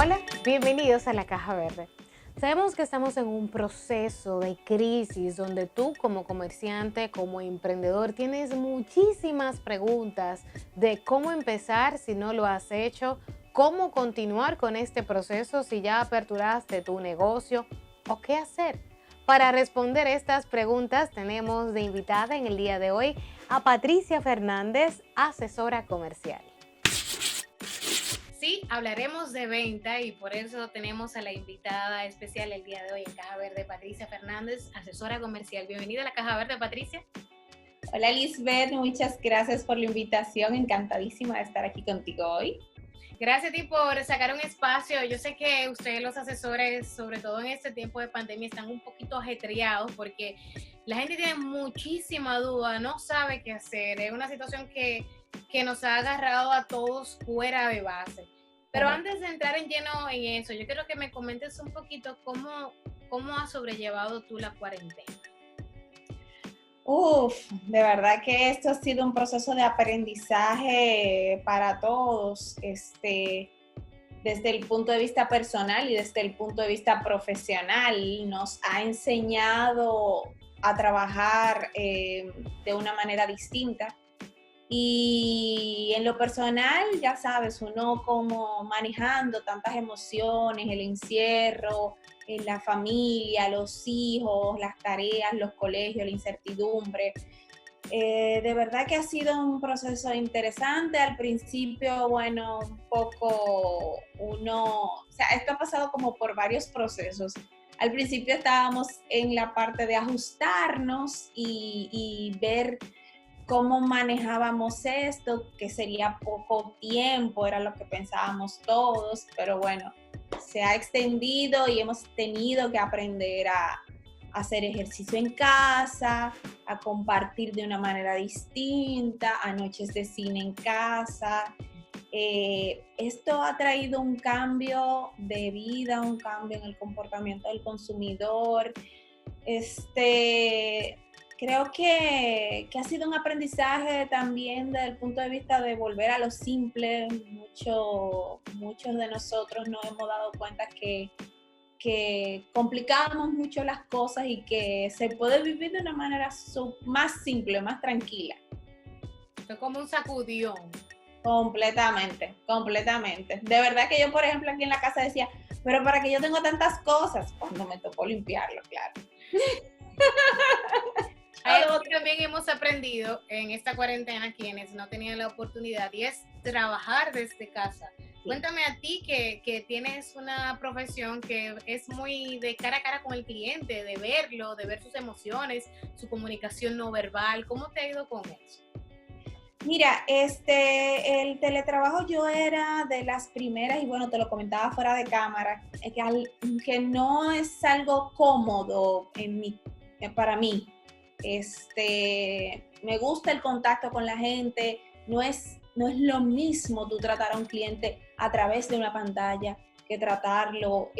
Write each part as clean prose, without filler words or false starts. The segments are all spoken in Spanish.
Hola, bienvenidos a la Caja Verde. Sabemos que estamos en un proceso de crisis donde tú como comerciante, como emprendedor, tienes muchísimas preguntas de cómo empezar si no lo has hecho, cómo continuar con este proceso si ya aperturaste tu negocio o qué hacer. Para responder estas preguntas tenemos de invitada en el día de hoy a Patricia Fernández, asesora comercial. Sí, hablaremos de venta y por eso tenemos a la invitada especial el día de hoy en Caja Verde, Patricia Fernández, asesora comercial. Bienvenida a la Caja Verde, Patricia. Hola Lisbeth, muchas gracias por la invitación, encantadísima de estar aquí contigo hoy. Gracias a ti por sacar un espacio. Yo sé que ustedes los asesores, sobre todo en este tiempo de pandemia, están un poquito ajetreados porque la gente tiene muchísima duda, no sabe qué hacer. Es una situación que nos ha agarrado a todos fuera de base. Pero antes de entrar en lleno en eso, yo quiero que me comentes un poquito cómo has sobrellevado tú la cuarentena. De verdad que esto ha sido un proceso de aprendizaje para todos, desde el punto de vista personal y desde el punto de vista profesional. Nos ha enseñado a trabajar de una manera distinta. Y en lo personal, ya sabes, uno como manejando tantas emociones, el encierro, la familia, los hijos, las tareas, los colegios, la incertidumbre. De verdad que ha sido un proceso interesante. Al principio, bueno, un poco o sea, esto ha pasado como por varios procesos. Al principio estábamos en la parte de ajustarnos y ver cómo manejábamos esto, que sería poco tiempo, era lo que pensábamos todos, pero bueno, se ha extendido y hemos tenido que aprender a hacer ejercicio en casa, a compartir de una manera distinta, a noches de cine en casa. Esto ha traído un cambio de vida, un cambio en el comportamiento del consumidor. Creo que ha sido un aprendizaje también desde el punto de vista de volver a lo simple. Muchos de nosotros nos hemos dado cuenta que complicábamos mucho las cosas y que se puede vivir de una manera más simple, más tranquila. Fue como un sacudión. Completamente. De verdad que yo, por ejemplo, aquí en la casa decía, pero ¿para qué yo tengo tantas cosas? Cuando me tocó limpiarlo, claro. Algo que también hemos aprendido en esta cuarentena, quienes no tenían la oportunidad, y es trabajar desde casa. Sí. Cuéntame a ti que tienes una profesión que es muy de cara a cara con el cliente, de verlo, de ver sus emociones, su comunicación no verbal. ¿Cómo te ha ido con eso? Mira, el teletrabajo yo era de las primeras, y bueno, te lo comentaba fuera de cámara, que no es algo cómodo para mí. Me gusta el contacto con la gente, no es lo mismo tú tratar a un cliente a través de una pantalla que tratarlo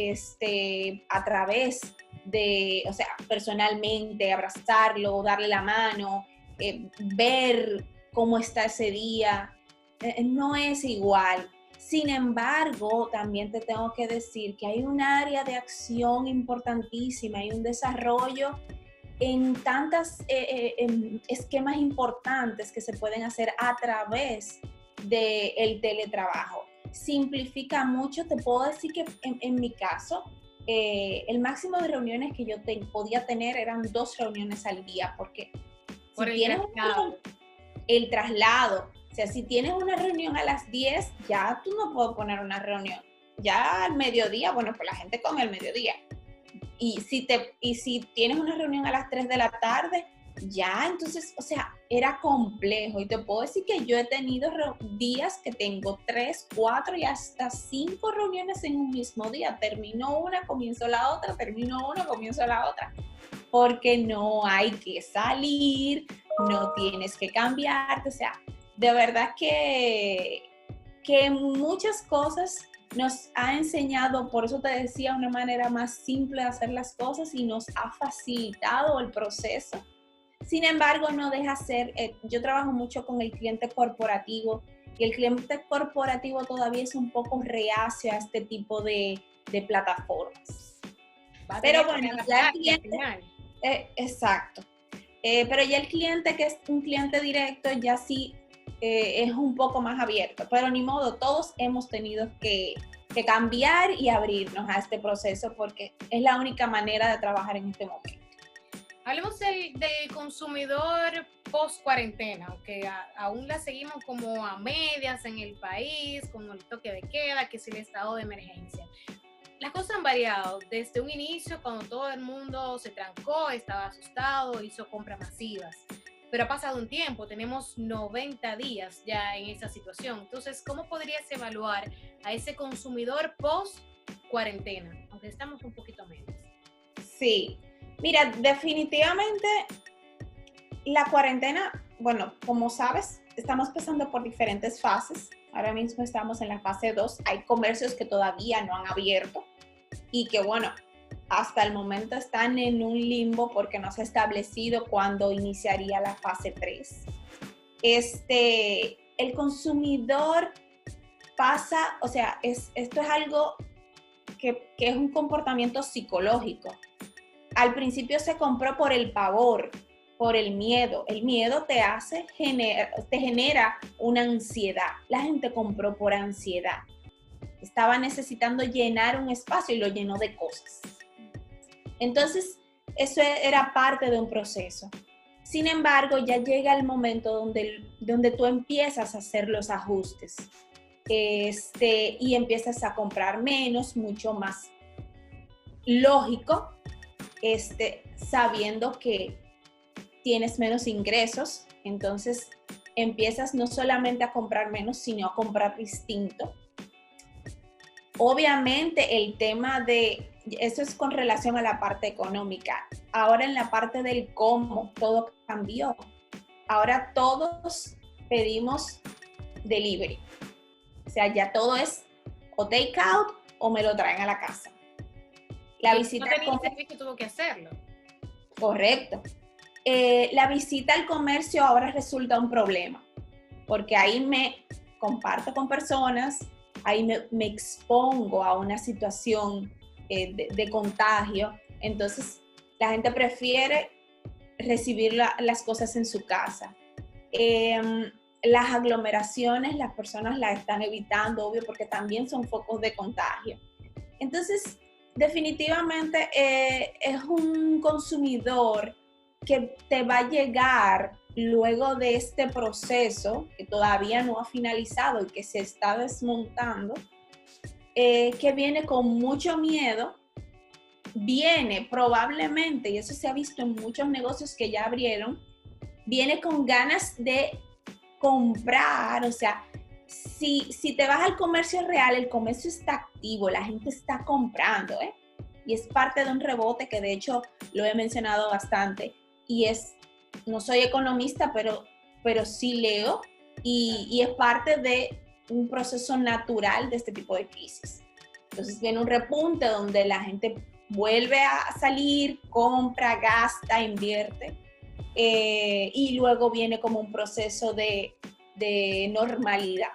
a través de, o sea, personalmente, abrazarlo, darle la mano, ver cómo está ese día, no es igual. Sin embargo, también te tengo que decir que hay un área de acción importantísima, hay un desarrollo en tantos esquemas importantes que se pueden hacer a través del teletrabajo. Simplifica mucho. Te puedo decir que en mi caso, el máximo de reuniones que yo podía tener eran 2 reuniones al día, porque si tienes el traslado, o sea, si tienes una reunión a las 10, ya tú no puedes poner una reunión. Ya al mediodía, bueno, pues la gente come al mediodía. Y si tienes una reunión a las 3 de la tarde, ya, entonces, o sea, era complejo. Y te puedo decir que yo he tenido días que tengo 3, 4 y hasta 5 reuniones en un mismo día. Termino una, comienzo la otra, termino una, comienzo la otra. Porque no hay que salir, no tienes que cambiarte. O sea, de verdad que muchas cosas nos ha enseñado, por eso te decía, una manera más simple de hacer las cosas y nos ha facilitado el proceso. Sin embargo, no deja ser, yo trabajo mucho con el cliente corporativo y el cliente corporativo todavía es un poco reacio a este tipo de plataformas. Pero bueno, ya el cliente, exacto. Pero ya el cliente que es un cliente directo ya sí es un poco más abierto, pero ni modo, todos hemos tenido que cambiar y abrirnos a este proceso porque es la única manera de trabajar en este momento. Hablemos del consumidor post-cuarentena, aunque aún la seguimos como a medias en el país, con el toque de queda, que es el estado de emergencia. Las cosas han variado desde un inicio, cuando todo el mundo se trancó, estaba asustado, hizo compras masivas. Pero ha pasado un tiempo, tenemos 90 días ya en esa situación. Entonces, ¿cómo podrías evaluar a ese consumidor post-cuarentena? Aunque estamos un poquito menos. Sí, mira, definitivamente la cuarentena, bueno, como sabes, estamos pasando por diferentes fases. Ahora mismo estamos en la fase 2. Hay comercios que todavía no han abierto y que, bueno, hasta el momento están en un limbo porque no se ha establecido cuándo iniciaría la fase 3. El consumidor pasa, o sea, esto es algo que es un comportamiento psicológico. Al principio se compró por el pavor, por el miedo. El miedo te genera una ansiedad. La gente compró por ansiedad. Estaba necesitando llenar un espacio y lo llenó de cosas. Entonces, eso era parte de un proceso. Sin embargo, ya llega el momento donde tú empiezas a hacer los ajustes y empiezas a comprar menos, mucho más lógico, sabiendo que tienes menos ingresos, entonces empiezas no solamente a comprar menos, sino a comprar distinto. Obviamente el tema de, eso es con relación a la parte económica. Ahora en la parte del cómo, todo cambió. Ahora todos pedimos delivery. O sea, ya todo es o take out o me lo traen a la casa. La visita no tenía servicio, tuvo que hacerlo. Correcto. La visita al comercio ahora resulta un problema, porque ahí me comparto con personas, ahí me expongo a una situación de contagio, entonces la gente prefiere recibir las cosas en su casa. Las aglomeraciones, las personas las están evitando, obvio, porque también son focos de contagio. Entonces, definitivamente es un consumidor que te va a llegar luego de este proceso que todavía no ha finalizado y que se está desmontando, que viene con mucho miedo, viene probablemente, y eso se ha visto en muchos negocios que ya abrieron, viene con ganas de comprar, o sea, si te vas al comercio real, el comercio está activo, la gente está comprando, y es parte de un rebote que de hecho lo he mencionado bastante, y no soy economista, pero sí leo, y es parte de un proceso natural de este tipo de crisis. Entonces viene un repunte donde la gente vuelve a salir, compra, gasta, invierte, y luego viene como un proceso de normalidad.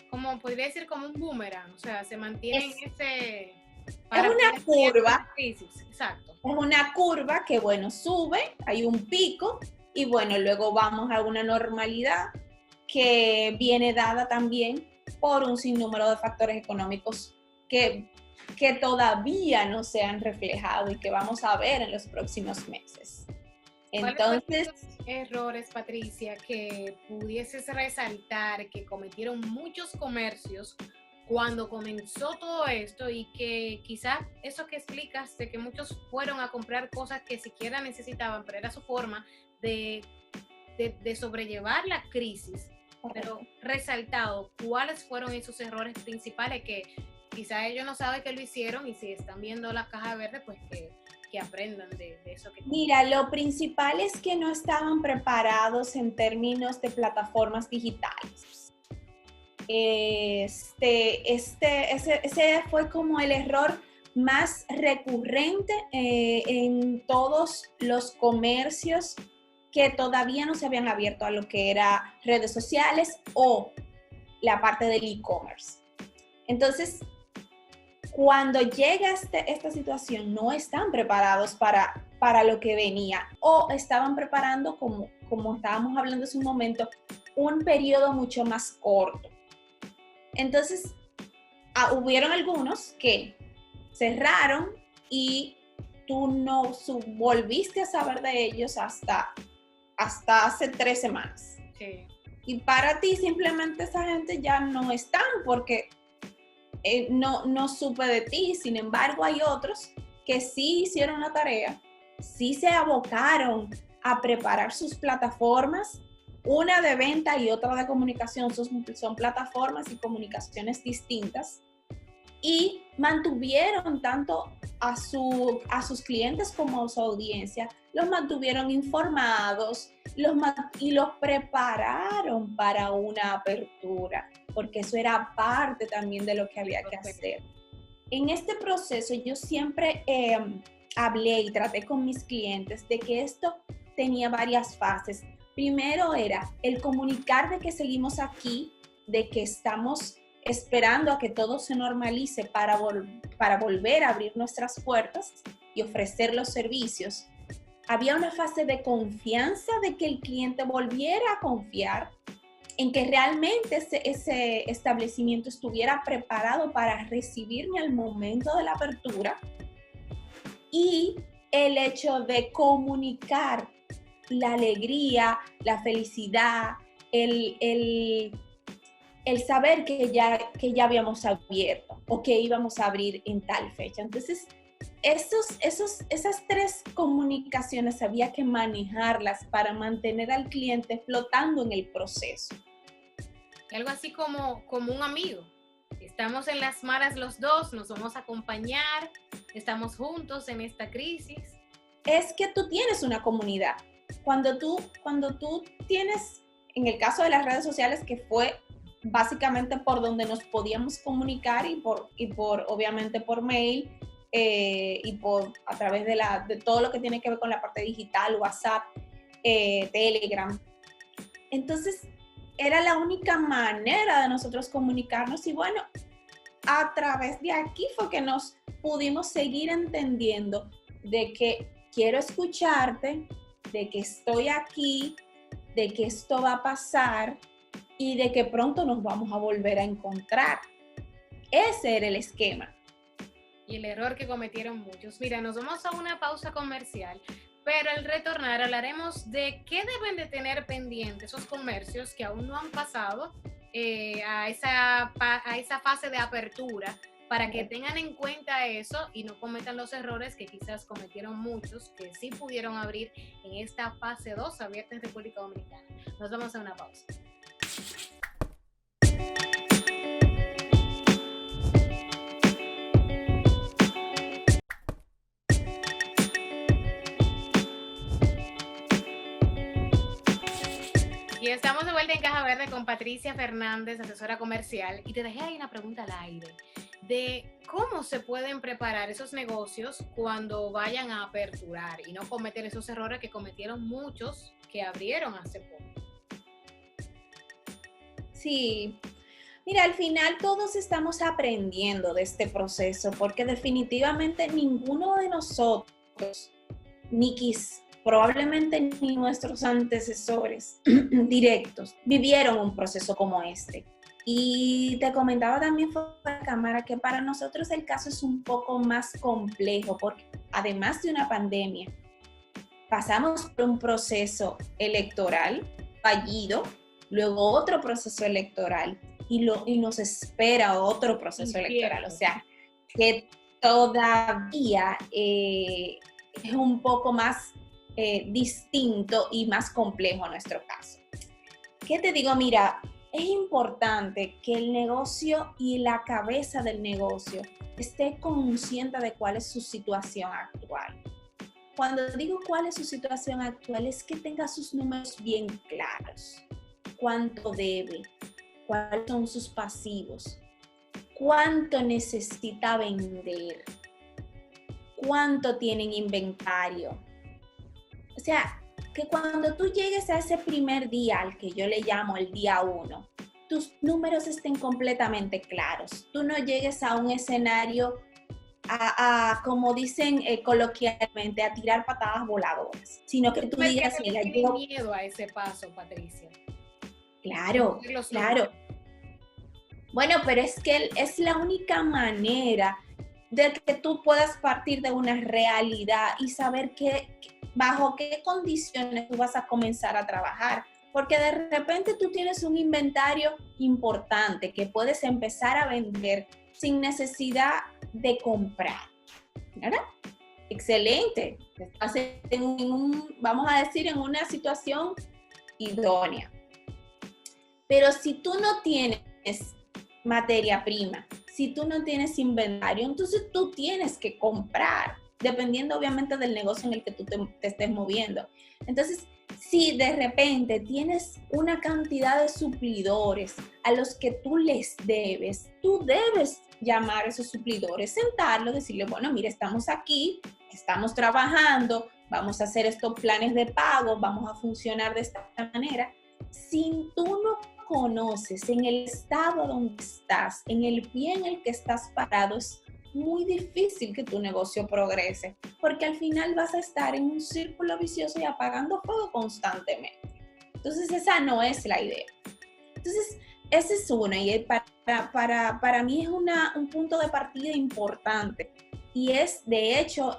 Como podría decir como un boomerang, o sea, se mantiene en ese... Es una curva. Exacto. Es una curva que, bueno, sube, hay un pico, y bueno, luego vamos a una normalidad que viene dada también por un sinnúmero de factores económicos que todavía no se han reflejado y que vamos a ver en los próximos meses. Entonces, errores, Patricia, que pudieses resaltar que cometieron muchos comercios cuando comenzó todo esto y que quizás eso que explicas de que muchos fueron a comprar cosas que siquiera necesitaban, pero era su forma de sobrellevar la crisis? Pero resaltado, ¿cuáles fueron esos errores principales que quizás ellos no saben que lo hicieron, y si están viendo la caja verde, pues que aprendan de eso? Mira, lo principal es que no estaban preparados en términos de plataformas digitales. Ese fue como el error más recurrente en todos los comercios que todavía no se habían abierto a lo que era redes sociales o la parte del e-commerce. Entonces, cuando llega esta situación, no están preparados para lo que venía, o estaban preparando, como estábamos hablando hace un momento, un periodo mucho más corto. Entonces, hubieron algunos que cerraron y tú no volviste a saber de ellos hasta hace 3 semanas. Sí. Y para ti simplemente esa gente ya no están porque no supe de ti. Sin embargo, hay otros que sí hicieron la tarea, sí se abocaron a preparar sus plataformas, una de venta y otra de comunicación. Son plataformas y comunicaciones distintas, y mantuvieron tanto a sus clientes como a su audiencia, los mantuvieron informados y los prepararon para una apertura, porque eso era parte también de lo que había que hacer. En este proceso yo siempre hablé y traté con mis clientes de que esto tenía varias fases. Primero era el comunicar de que seguimos aquí, de que estamos esperando a que todo se normalice para volver a abrir nuestras puertas y ofrecer los servicios. Había una fase de confianza, de que el cliente volviera a confiar en que realmente ese establecimiento estuviera preparado para recibirme al momento de la apertura, y el hecho de comunicar la alegría, la felicidad, el saber que ya habíamos abierto o que íbamos a abrir en tal fecha. Entonces, esas 3 comunicaciones había que manejarlas para mantener al cliente flotando en el proceso. Algo así como un amigo. Estamos en las malas los dos, nos vamos a acompañar, estamos juntos en esta crisis. Es que tú tienes una comunidad. Cuando tú tienes, en el caso de las redes sociales, que fue básicamente por donde nos podíamos comunicar, y por obviamente por mail, y a través de todo lo que tiene que ver con la parte digital, WhatsApp, Telegram. Entonces, era la única manera de nosotros comunicarnos, y bueno, a través de aquí fue que nos pudimos seguir entendiendo de que quiero escucharte, de que estoy aquí, de que esto va a pasar y de que pronto nos vamos a volver a encontrar. Ese era el esquema. Y el error que cometieron muchos. Mira, nos vamos a una pausa comercial, pero al retornar hablaremos de qué deben de tener pendientes esos comercios que aún no han pasado a esa fase de apertura, para que tengan en cuenta eso y no cometan los errores que quizás cometieron muchos que sí pudieron abrir en esta fase 2 abierta en República Dominicana. Nos vamos a una pausa. Y estamos de vuelta en Caja Verde con Patricia Fernández, asesora comercial, y te dejé ahí una pregunta al aire de cómo se pueden preparar esos negocios cuando vayan a aperturar y no cometer esos errores que cometieron muchos que abrieron hace poco. Sí, mira, al final todos estamos aprendiendo de este proceso, porque definitivamente ninguno de nosotros, probablemente ni nuestros antecesores directos, vivieron un proceso como este. Y te comentaba también fuera de cámara que para nosotros el caso es un poco más complejo, porque además de una pandemia, pasamos por un proceso electoral fallido, luego otro proceso electoral y nos espera otro proceso electoral. O sea, que todavía es un poco más distinto y más complejo en nuestro caso. ¿Qué te digo? Mira, es importante que el negocio y la cabeza del negocio esté consciente de cuál es su situación actual. Cuando digo cuál es su situación actual, es que tenga sus números bien claros. ¿Cuánto debe? ¿Cuáles son sus pasivos? ¿Cuánto necesita vender? ¿Cuánto tienen inventario? O sea, que cuando tú llegues a ese primer día, al que yo le llamo el día 1, tus números estén completamente claros. Tú no llegues a un escenario como dicen coloquialmente, a tirar patadas voladoras, sino que tú digas, mira, yo... miedo a ese paso, Patricia. Claro, claro. Bueno, pero es que es la única manera de que tú puedas partir de una realidad y saber bajo qué condiciones tú vas a comenzar a trabajar. Porque de repente tú tienes un inventario importante que puedes empezar a vender sin necesidad de comprar, ¿verdad? Excelente. Estás vamos a decir, en una situación idónea. Pero si tú no tienes materia prima, si tú no tienes inventario, entonces tú tienes que comprar, dependiendo obviamente del negocio en el que tú te estés moviendo. Entonces, si de repente tienes una cantidad de suplidores a los que tú les debes, tú debes llamar a esos suplidores, sentarlos, decirle, bueno, mira, estamos aquí, estamos trabajando, vamos a hacer estos planes de pago, vamos a funcionar de esta manera. Si tú no conoces en el estado donde estás, en el pie en el que estás parado, es muy difícil que tu negocio progrese, porque al final vas a estar en un círculo vicioso y apagando fuego constantemente. Entonces esa no es la idea. Entonces esa es una, y para mí es un punto de partida importante, y es de hecho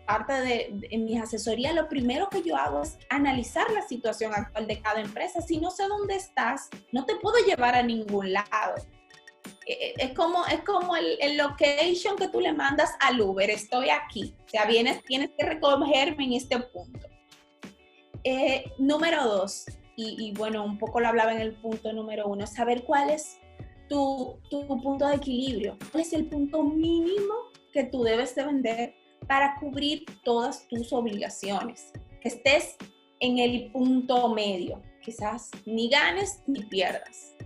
parte en mis asesorías, lo primero que yo hago es analizar la situación actual de cada empresa. Si no sé dónde estás, no te puedo llevar a ningún lado. Es como el location que tú le mandas al Uber, estoy aquí, o sea, tienes que recogerme en este punto. Número 2, y bueno, un poco lo hablaba en el punto número 1, saber cuál es tu punto de equilibrio, cuál es el punto mínimo que tú debes de vender para cubrir todas tus obligaciones. Que estés en el punto medio, quizás ni ganes ni pierdas.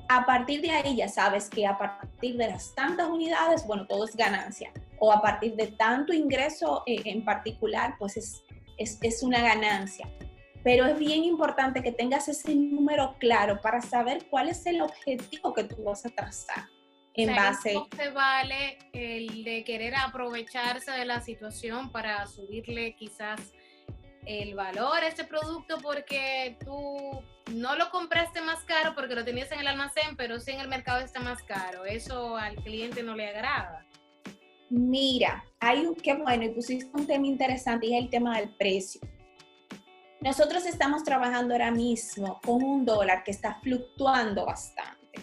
A partir de ahí ya sabes que a partir de las tantas unidades, bueno, todo es ganancia. O a partir de tanto ingreso en particular, pues es una ganancia. Pero es bien importante que tengas ese número claro para saber cuál es el objetivo que tú vas a trazar. En base. No se vale el de querer aprovecharse de la situación para subirle quizás el valor a este producto porque tú no lo compraste más caro porque lo tenías en el almacén, pero sí en el mercado está más caro. Eso al cliente no le agrada. Mira, qué bueno, y pusiste un tema interesante, y es el tema del precio. Nosotros estamos trabajando ahora mismo con un dólar que está fluctuando bastante.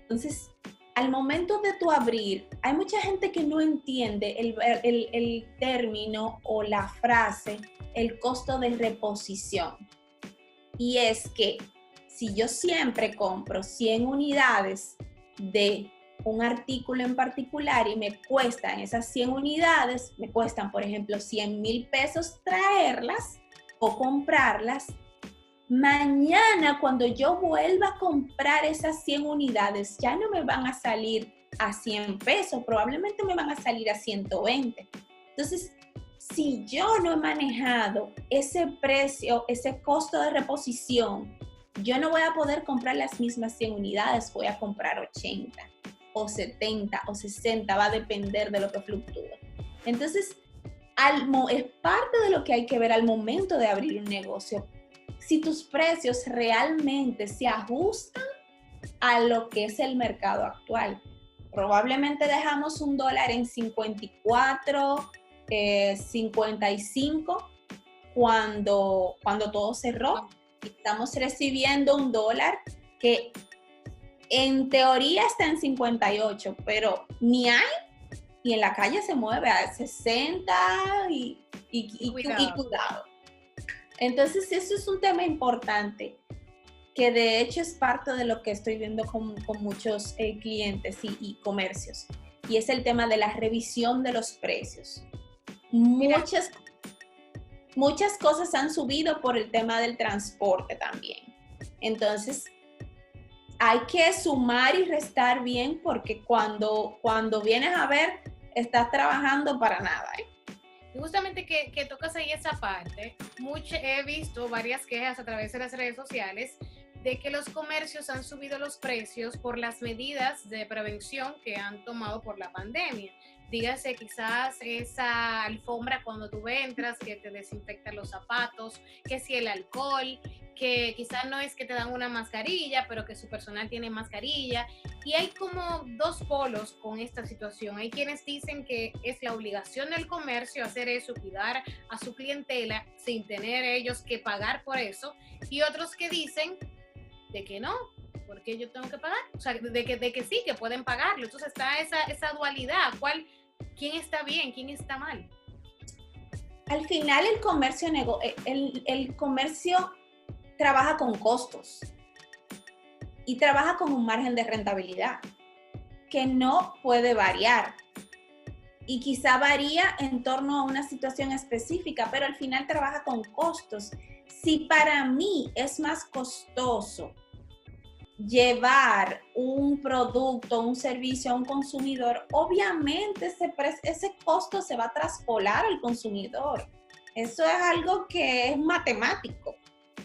Entonces, al momento de tu abrir, hay mucha gente que no entiende el término o la frase, el costo de reposición. Y es que si yo siempre compro 100 unidades de un artículo en particular y me cuestan esas 100 unidades, me cuestan, por ejemplo, 100,000 pesos traerlas o comprarlas, mañana cuando yo vuelva a comprar esas 100 unidades, ya no me van a salir a 100 pesos, probablemente me van a salir a 120. Entonces, si yo no he manejado ese precio, ese costo de reposición, yo no voy a poder comprar las mismas 100 unidades, voy a comprar 80 o 70 o 60, va a depender de lo que fluctúe. Entonces, es parte de lo que hay que ver al momento de abrir un negocio. Si tus precios realmente se ajustan a lo que es el mercado actual. Probablemente dejamos un dólar en 54, 55 cuando todo cerró. Estamos recibiendo un dólar que en teoría está en 58, pero ni hay, y en la calle se mueve a 60 y cuidado. Entonces, eso es un tema importante, que de hecho es parte de lo que estoy viendo con muchos clientes y comercios, y es el tema de la revisión de los precios. Muchas cosas han subido por el tema del transporte también. Entonces, hay que sumar y restar bien, porque cuando vienes a ver, estás trabajando para nada, ¿eh? Y justamente que tocas ahí esa parte, he visto varias quejas a través de las redes sociales de que los comercios han subido los precios por las medidas de prevención que han tomado por la pandemia. Dígase quizás esa alfombra cuando tú entras, que te desinfectan los zapatos, que si el alcohol, que quizás no es que te dan una mascarilla, pero que su personal tiene mascarilla. Y hay como dos polos con esta situación. Hay quienes dicen que es la obligación del comercio hacer eso, cuidar a su clientela sin tener ellos que pagar por eso. Y otros que dicen de que no, porque yo tengo que pagar, o sea, de que sí, que pueden pagarlo. Entonces está esa dualidad, ¿quién está bien, quién está mal? Al final el comercio trabaja con costos y trabaja con un margen de rentabilidad que no puede variar. Y quizá varía en torno a una situación específica, pero al final trabaja con costos. Si para mí es más costoso llevar un producto, un servicio a un consumidor, obviamente ese costo se va a traspolar al consumidor. Eso es algo que es matemático.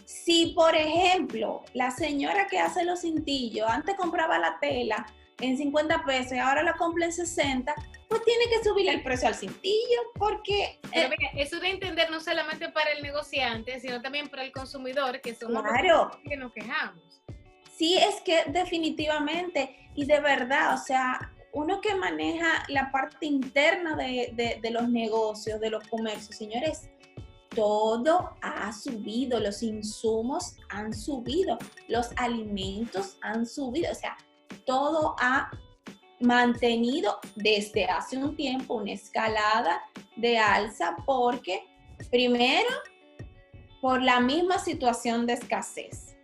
Si, por ejemplo, la señora que hace los cintillos antes compraba la tela en 50 pesos y ahora la compra en 60, pues tiene que subir el precio al cintillo porque... Pero mira, eso de entender no solamente para el negociante, sino también para el consumidor, que somos claro, los que nos quejamos. Sí, es que definitivamente, y de verdad, o sea, uno que maneja la parte interna de los negocios, de los comercios, señores, todo ha subido, los insumos han subido, los alimentos han subido, o sea, todo ha mantenido desde hace un tiempo una escalada de alza porque, primero, por la misma situación de escasez.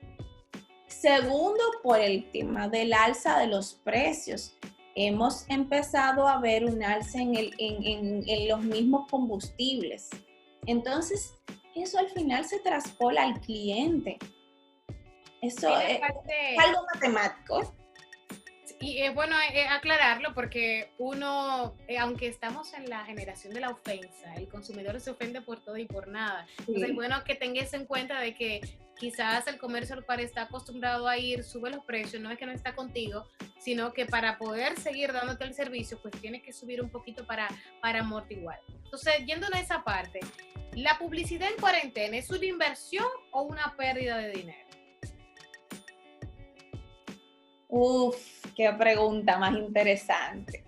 Segundo, por el tema del alza de los precios. Hemos empezado a ver un alza en los mismos combustibles. Entonces, eso al final se traspola al cliente. Eso es algo matemático. Y es bueno aclararlo porque uno, aunque estamos en la generación de la ofensa, el consumidor se ofende por todo y por nada. Sí. Entonces es bueno que tengas en cuenta de que quizás el comercio al cual está acostumbrado a ir sube los precios, no es que no está contigo, sino que para poder seguir dándote el servicio, pues tienes que subir un poquito para amortiguar. Entonces, yendo a esa parte, ¿la publicidad en cuarentena es una inversión o una pérdida de dinero? Uf, qué pregunta más interesante.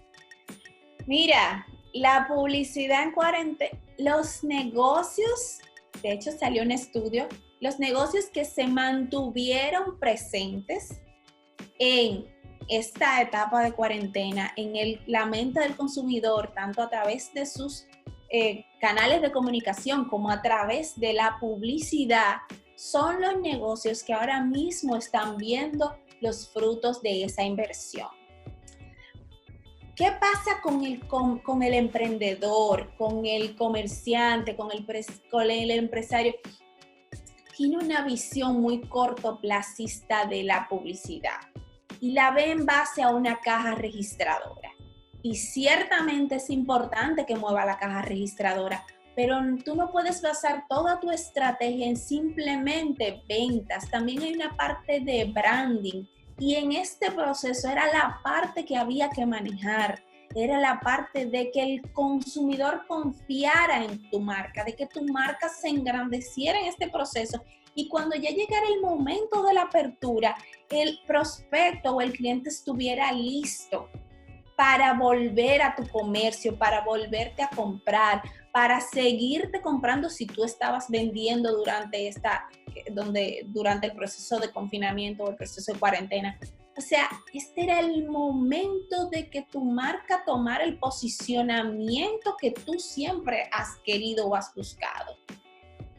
Mira, la publicidad en cuarentena, los negocios, de hecho salió un estudio, los negocios que se mantuvieron presentes en esta etapa de cuarentena, en la mente del consumidor, tanto a través de sus canales de comunicación como a través de la publicidad, son los negocios que ahora mismo están viendo los frutos de esa inversión. ¿Qué pasa con el emprendedor, con el comerciante, con el empresario? Tiene una visión muy cortoplacista de la publicidad y la ve en base a una caja registradora. Y ciertamente es importante que mueva la caja registradora, pero tú no puedes basar toda tu estrategia en simplemente ventas. También hay una parte de branding y en este proceso era la parte que había que manejar. Era la parte de que el consumidor confiara en tu marca, de que tu marca se engrandeciera en este proceso y cuando ya llegara el momento de la apertura, el prospecto o el cliente estuviera listo para volver a tu comercio, para volverte a comprar, para seguirte comprando si tú estabas vendiendo durante el proceso de confinamiento o el proceso de cuarentena. O sea, este era el momento de que tu marca tomara el posicionamiento que tú siempre has querido o has buscado.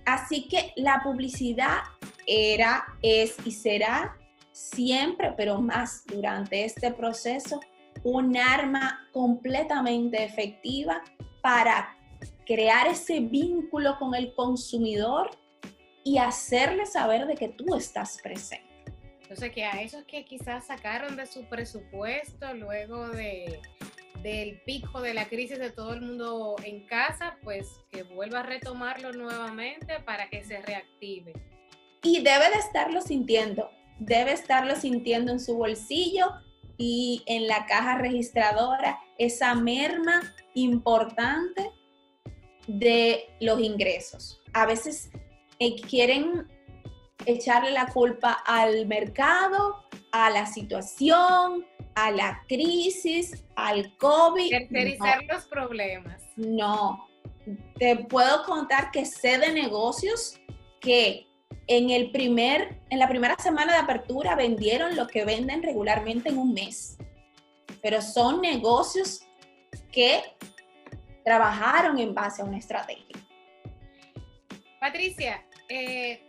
Así que la publicidad es y será siempre, pero más durante este proceso, un arma completamente efectiva para crear ese vínculo con el consumidor y hacerle saber de que tú estás presente. Entonces, que a esos que quizás sacaron de su presupuesto luego del pico de la crisis de todo el mundo en casa, pues que vuelva a retomarlo nuevamente para que se reactive. Y debe de estarlo sintiendo. debe estarlo sintiendo en su bolsillo y en la caja registradora esa merma importante de los ingresos. A veces quieren echarle la culpa al mercado, a la situación, a la crisis, al COVID. Tercerizar los problemas. No, te puedo contar que sé de negocios que en la primera semana de apertura vendieron lo que venden regularmente en un mes. Pero son negocios que trabajaron en base a una estrategia. Patricia,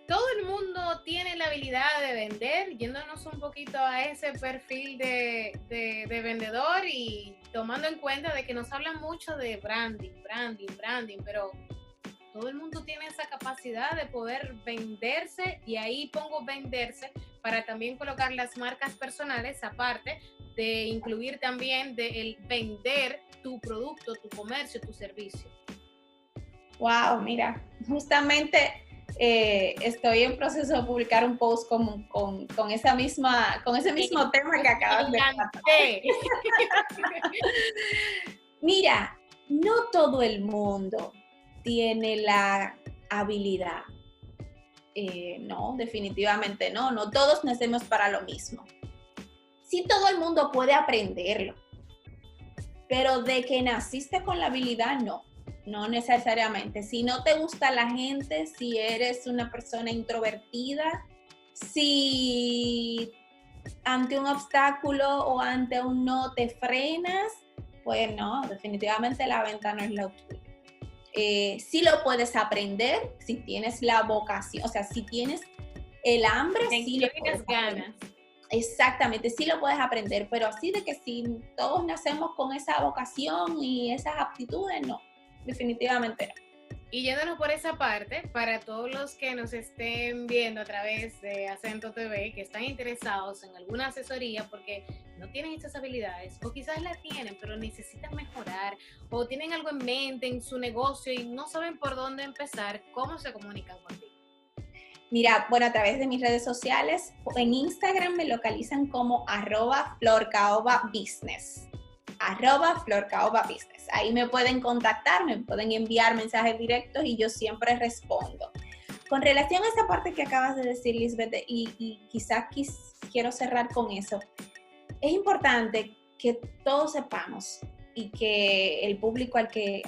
todo el mundo tiene la habilidad de vender, yéndonos un poquito a ese perfil de vendedor y tomando en cuenta de que nos hablan mucho de branding, pero todo el mundo tiene esa capacidad de poder venderse, y ahí pongo venderse para también colocar las marcas personales, aparte de incluir también el vender tu producto, tu comercio, tu servicio. Wow, mira, justamente estoy en proceso de publicar un post con ese mismo tema que acabas de tratar. Mira, no todo el mundo tiene la habilidad. No, definitivamente no. No todos nacemos para lo mismo. Sí, todo el mundo puede aprenderlo, pero de que naciste con la habilidad, no. No necesariamente. Si no te gusta la gente, si eres una persona introvertida, si ante un obstáculo o ante un no te frenas, pues no, definitivamente la venta no es lo tuyo. Sí lo puedes aprender si tienes la vocación, o sea, si tienes el hambre, sí lo puedes ganas. Exactamente, sí lo puedes aprender, pero así de que si todos nacemos con esa vocación y esas aptitudes, no. Definitivamente no. Y yéndonos por esa parte, para todos los que nos estén viendo a través de Acento TV, que están interesados en alguna asesoría porque no tienen estas habilidades, o quizás la tienen, pero necesitan mejorar, o tienen algo en mente en su negocio y no saben por dónde empezar, ¿cómo se comunican contigo? Mira, bueno, a través de mis redes sociales, en Instagram me localizan como @florcaobabusiness. @florcaobabusiness. Ahí me pueden contactar, me pueden enviar mensajes directos y yo siempre respondo. Con relación a esa parte que acabas de decir, Lisbeth, y quizás quiero cerrar con eso, es importante que todos sepamos y que el público al que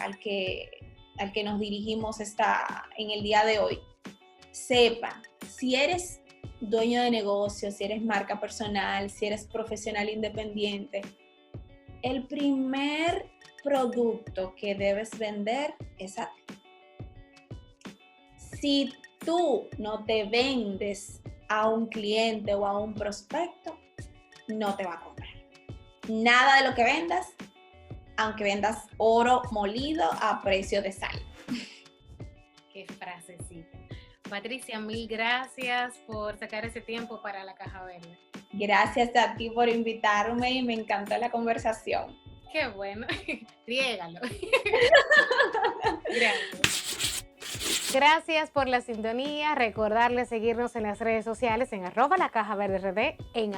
nos dirigimos en el día de hoy sepa, si eres dueño de negocio, si eres marca personal, si eres profesional independiente, el primer producto que debes vender es a ti. Si tú no te vendes a un cliente o a un prospecto, no te va a comprar. Nada de lo que vendas, aunque vendas oro molido a precio de sal. Qué frasecita. Patricia, mil gracias por sacar ese tiempo para La Caja Verde. Gracias a ti por invitarme y me encantó la conversación. Qué bueno. Riégalo. Gracias. Gracias por la sintonía. Recordarles seguirnos en las redes sociales en @lacajaverderd, en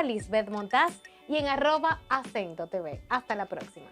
@lisbethmontaz y en @acentotv. Hasta la próxima.